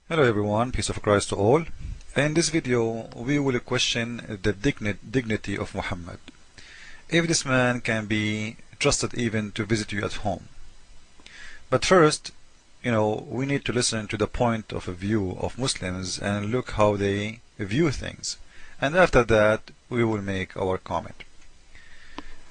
Hello everyone, peace of Christ to all. In this video we will question the dignity of Muhammad. If this man can be trusted even to visit you at home. But first, we need to listen to the point of view of Muslims and look how they view things. And after that we will make our comment.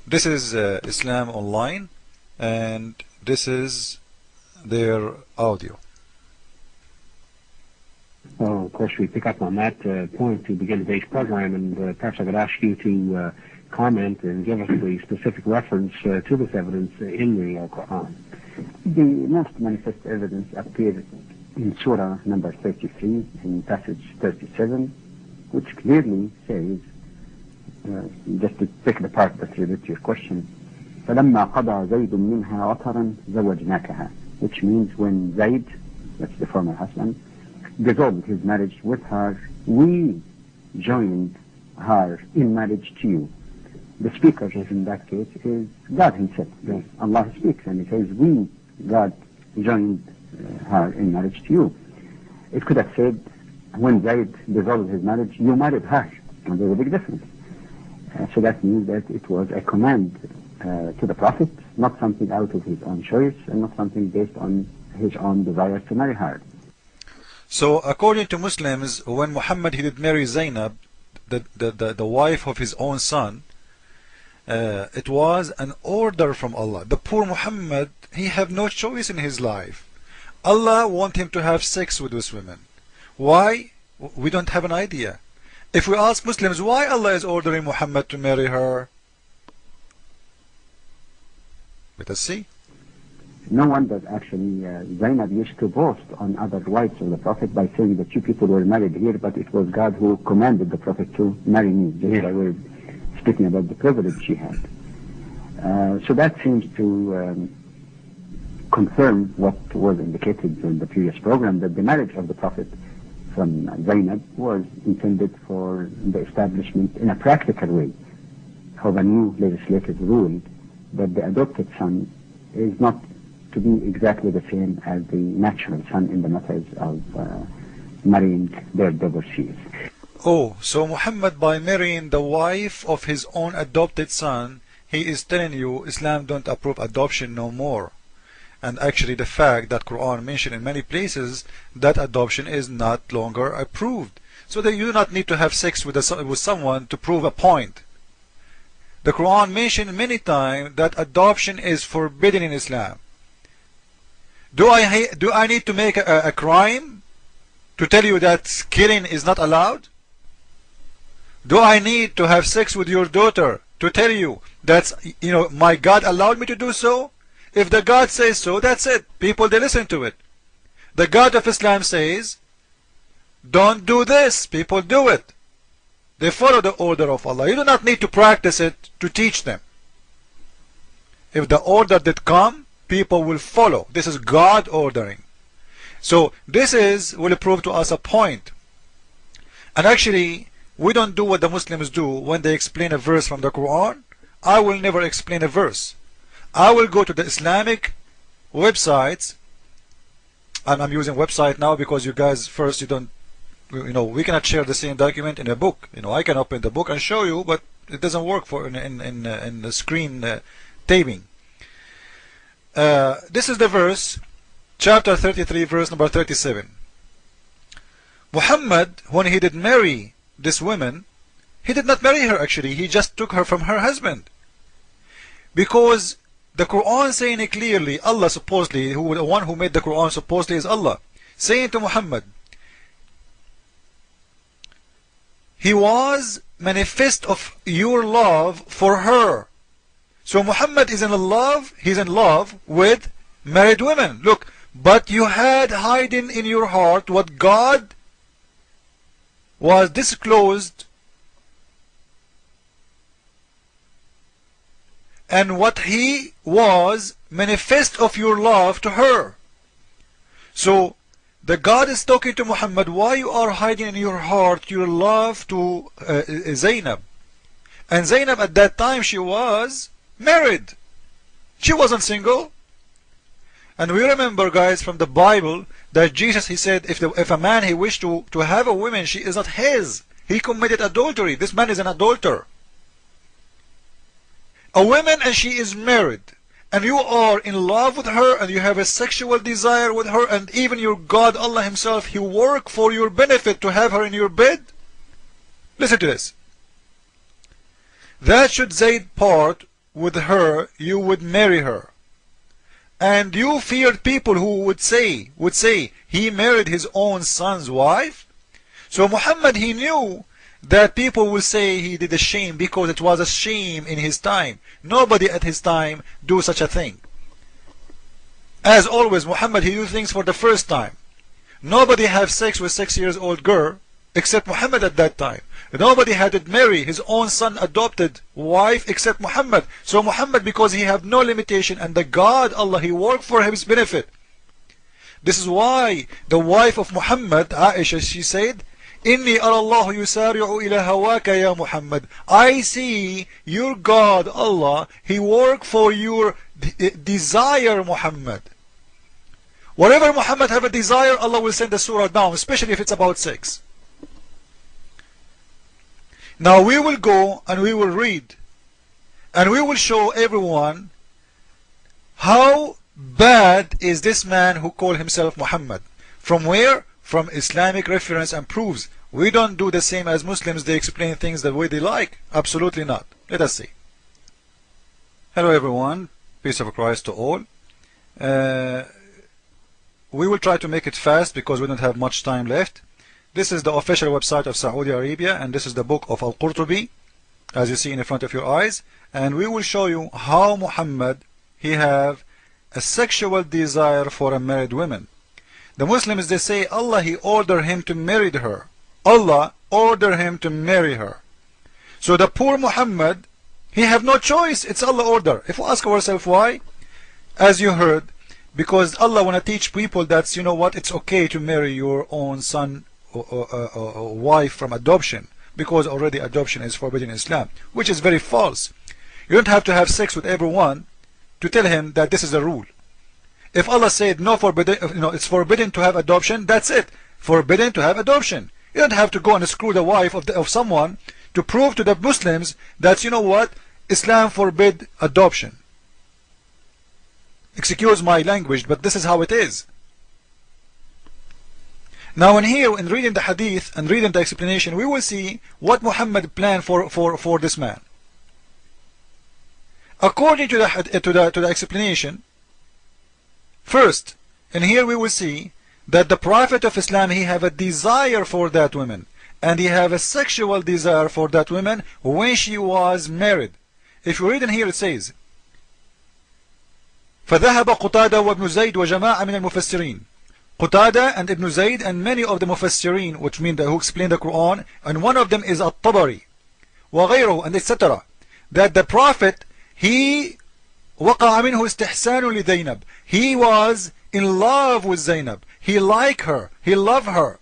This is Islam Online, and this is their audio. Well, of course, we pick up on that point to begin today's program, and perhaps I could ask you to comment and give us the specific reference to this evidence in the Quran. The most manifest evidence appears in Surah number 33, in passage 37, which clearly says, just to pick the part that's related to your question, فَلَمَّا قَضَى زَيْدٌ مِنْهَا وَطَرًا زَوَّجْنَاكَهَا, which means when Zayd, that's the former husband, dissolved his marriage with her, we joined her in marriage to you. The speaker in that case is God himself. Yes. Allah speaks and he says, we, God, joined her in marriage to you. It could have said, when Zayd dissolved his marriage, you married her. And there's a big difference. So that means that it was a command to the Prophet, not something out of his own choice and not something based on his own desire to marry her. So according to Muslims, when Muhammad he did marry Zainab, the wife of his own son, it was an order from Allah. The poor Muhammad, he have no choice in his life. Allah want him to have sex with those women. Why? We don't have an idea. If we ask Muslims why Allah is ordering Muhammad to marry her, let us see. No wonder actually Zainab used to boast on other wives of the Prophet by saying that you people were married here, but it was God who commanded the Prophet to marry me. Just by way of speaking about the privilege she had. So that seems to confirm what was indicated in the previous program, that the marriage of the Prophet from Zainab was intended for the establishment in a practical way of a new legislative rule that the adopted son is not to be exactly the same as the natural son in the matters of marrying their divorcees. Oh, so Muhammad, by marrying the wife of his own adopted son, he is telling you Islam don't approve adoption no more. And actually the fact that Quran mentioned in many places that adoption is not longer approved. So that you do not need to have sex with someone to prove a point. The Quran mentioned many times that adoption is forbidden in Islam. Do I need to make a crime to tell you that killing is not allowed? Do I need to have sex with your daughter to tell you that my God allowed me to do so? If the God says so, that's it. People, they listen to it. The God of Islam says, don't do this. People do it. They follow the order of Allah. You do not need to practice it to teach them. If the order did come, people will follow. This is God ordering. So this will prove to us a point. And actually, we don't do what the Muslims do when they explain a verse from the Quran. I will never explain a verse. I will go to the Islamic websites, and I'm using website now because you guys first we cannot share the same document in a book. I can open the book and show you, but it doesn't work for in the screen taping. This is the verse, chapter 33, verse number 37. Muhammad, when he did marry this woman, he did not marry her actually, he just took her from her husband. Because the Quran saying it clearly, Allah supposedly, the one who made the Quran supposedly is Allah, saying to Muhammad, he was manifest of your love for her. So Muhammad is in love, he's in love with married women. Look, but you had hidden in your heart what God was disclosed and what he was manifest of your love to her. So the God is talking to Muhammad, why you are hiding in your heart your love to Zainab. And Zainab at that time she was married. She wasn't single. And we remember, guys, from the Bible that Jesus, he said, if a man he wished to have a woman, she is not his. He committed adultery. This man is an adulterer. A woman and she is married, and you are in love with her, and you have a sexual desire with her, and even your God, Allah himself, he work for your benefit to have her in your bed. Listen to this. That should Zayd part with her, you would marry her. And you feared people who would say he married his own son's wife. So Muhammad, he knew that people will say he did a shame, because it was a shame in his time. Nobody at his time do such a thing. As always, Muhammad, he do things for the first time. Nobody have sex with 6-year-old girl except Muhammad at that time. Nobody had to marry his own son adopted wife except Muhammad. So Muhammad, because he have no limitation, and the God Allah, he worked for his benefit. This is why the wife of Muhammad, Aisha, she said, Inni Allah yusari'u ila hawaka ya Muhammad. I see your God Allah, he work for your desire, Muhammad. Whatever Muhammad have a desire, Allah will send the surah down, especially if it's about sex. Now we will go and we will read, and we will show everyone how bad is this man who called himself Muhammad. From where? From Islamic reference and proofs. We don't do the same as Muslims. They explain things the way they like. Absolutely not. Let us see. Hello everyone. Peace of Christ to all. We will try to make it fast because we don't have much time left. This is the official website of Saudi Arabia, and this is the book of Al-Qurtubi, as you see in front of your eyes. And we will show you how Muhammad, he have a sexual desire for a married woman. The Muslims, they say Allah, he ordered him to marry her. Allah ordered him to marry her. So the poor Muhammad, he have no choice. It's Allah order. If we ask ourselves why, as you heard, because Allah want to teach people that, you know what, it's okay to marry your own son or wife from adoption, because already adoption is forbidden in Islam, which is very false. You don't have to have sex with everyone to tell him that this is a rule. If Allah said no, forbidden, it's forbidden to have adoption, that's it. Forbidden to have adoption. You don't have to go and screw the wife of someone to prove to the Muslims that, you know what, Islam forbid adoption. Excuse my language, but this is how it is. Now in here, in reading the hadith and reading the explanation, we will see what Muhammad planned for this man. According to the explanation, first, in here we will see that the Prophet of Islam, he have a desire for that woman, and he have a sexual desire for that woman when she was married. If you read in here, it says, فذهب قتادة وابن زيد وجماعة من المفسرين. Qatada and Ibn Zayd and many of the Mufassirin, which mean who explain the Quran, and one of them is At-Tabari, وغيره, and etc. That the Prophet, he وقع منه استحسان لزينب. He was in love with Zainab. He liked her. He loved her.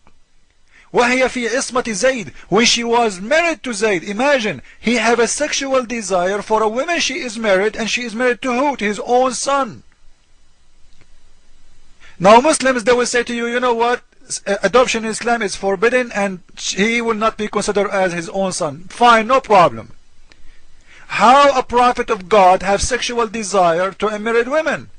وهي في عصمة زيد. When she was married to Zayd, imagine, he have a sexual desire for a woman. She is married, and she is married to who? To his own son. Now Muslims, they will say to you, you know what, adoption in Islam is forbidden and he will not be considered as his own son. Fine, no problem. How a prophet of God have sexual desire to a married woman?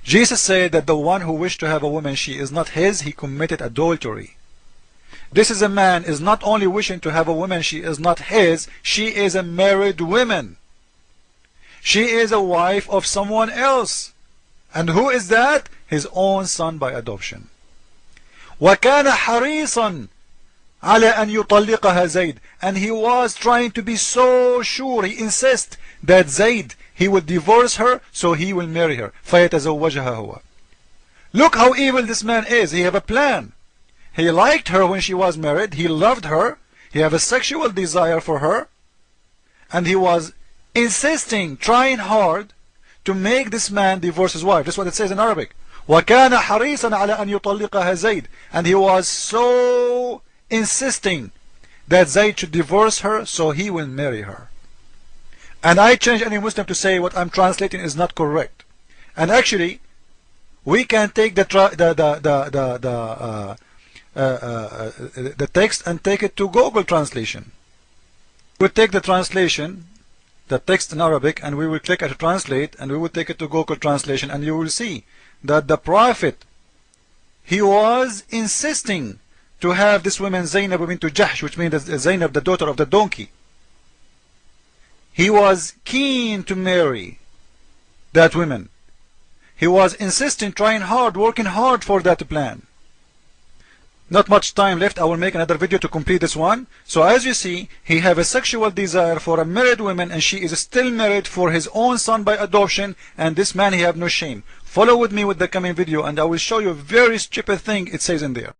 Jesus said that the one who wished to have a woman, she is not his, he committed adultery. This is a man is not only wishing to have a woman, she is not his, she is a married woman. She is a wife of someone else. And who is that? His own son by adoption. وَكَانَ حَرِيصًا عَلَى أَنْ يُطَلِّقَهَا زَيْد. And he was trying to be so sure, he insists that Zayd, he will divorce her, so he will marry her. فَيَتَزَوَّجَهَا هُوَ. Look how evil this man is. He have a plan. He liked her when she was married. He loved her. He have a sexual desire for her. And he was insisting, trying hard to make this man divorce his wife. That's what it says in Arabic. وَكَانَ حَرِيصًا عَلَى أَنْ يُطَلِّقَهَا زَيْد. And he was so insisting that Zayd should divorce her, so he will marry her. And I challenge any Muslim to say what I'm translating is not correct. And actually, we can take the text and take it to Google Translation. We'll take the translation, the text in Arabic, and we will click at translate, and we will take it to Google Translation, and you will see that the Prophet, he was insisting to have this woman Zainab bint Jahsh, which means Zainab, the daughter of the donkey. He was keen to marry that woman. He was insisting, trying hard, working hard for that plan. Not much time left. I will make another video to complete this one. So as you see, he have a sexual desire for a married woman, and she is still married for his own son by adoption, and this man, he have no shame. Follow with me with the coming video, and I will show you a very stupid thing it says in there.